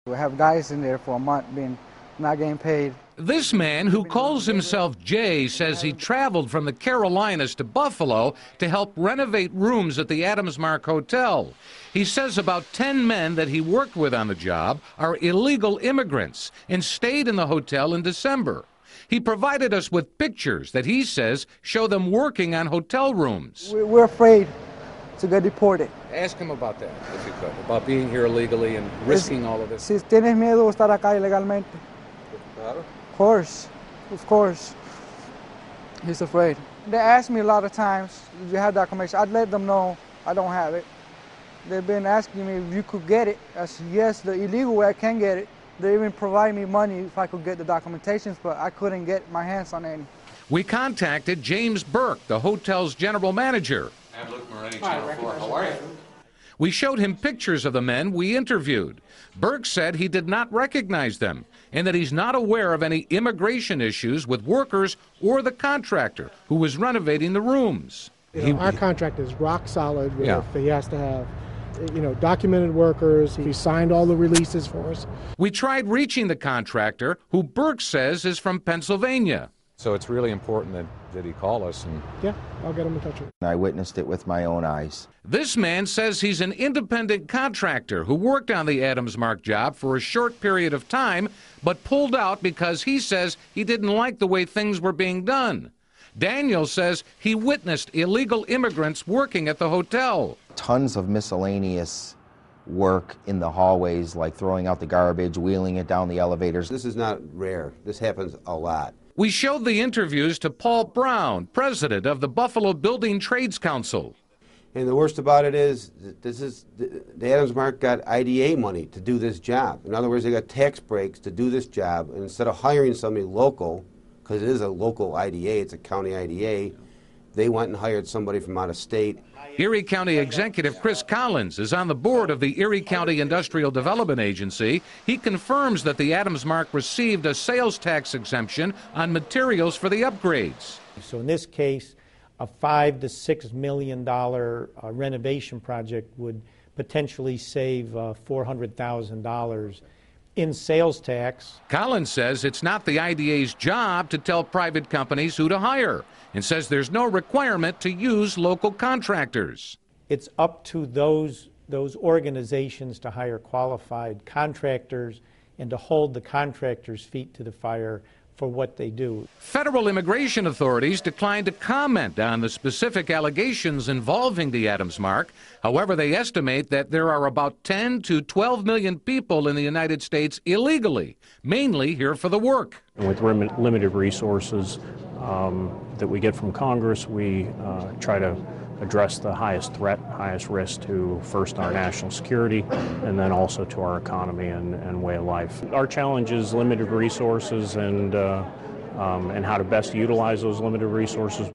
We have guys in there for a month not getting paid. This man, who calls himself Jay, says he traveled from the Carolinas to Buffalo to help renovate rooms at the Adams Mark Hotel. He says about 10 men that he worked with on the job are illegal immigrants and stayed in the hotel in December. He provided us with pictures that he says show them working on hotel rooms. We're afraid to get deported. Ask him about that, if you could, about being here illegally and risking all of this. Si tienes miedo de estar acá ilegalmente. Claro. Of course. He's afraid. They ask me a lot of times, if you have documentation. I'd let them know I don't have it. They've been asking me if you could get it. I said, yes, the illegal way I can get it. They even provide me money if I could get the documentations, but I couldn't get my hands on any. We contacted James Burke, the hotel's general manager. I'm Luke Moretti, Channel 4. How are you? We showed him pictures of the men we interviewed. Burke said he did not recognize them and that he's not aware of any immigration issues with workers or the contractor who was renovating the rooms. Our contract is rock solid. He has to have documented workers. He signed all the releases for us. We tried reaching the contractor, who Burke says is from Pennsylvania. So it's really important that he call us. Yeah, I'll get him in touch with you. I witnessed it with my own eyes. This man says he's an independent contractor who worked on the Adams Mark job for a short period of time, but pulled out because he says he didn't like the way things were being done. Daniel says he witnessed illegal immigrants working at the hotel. Tons of miscellaneous work in the hallways, like throwing out the garbage, wheeling it down the elevators. This is not rare. This happens a lot. We showed the interviews to Paul Brown, president of the Buffalo Building Trades Council. And the worst about it is, the Adams Mark got IDA money to do this job. In other words, they got tax breaks to do this job, and instead of hiring somebody local, because it is a local IDA, it's a county IDA, they went and hired somebody from out of state. Erie County Executive Chris Collins is on the board of the Erie County Industrial Development Agency. He confirms that the Adams Mark received a sales tax exemption on materials for the upgrades. So in this case, a $5 to $6 million renovation project would potentially save $400,000 in sales tax. Collins says it's not the IDA's job to tell private companies who to hire, and says there's no requirement to use local contractors. It's up to those organizations to hire qualified contractors and to hold the contractors' feet to the fire for what they do. Federal immigration authorities declined to comment on the specific allegations involving the Adams Mark. However, they estimate that there are about 10 to 12 million people in the United States illegally, mainly here for the work. And with limited resources that we get from Congress, we try to address the highest threat, highest risk to first our national security and then also to our economy and way of life. Our challenge is limited resources and how to best utilize those limited resources.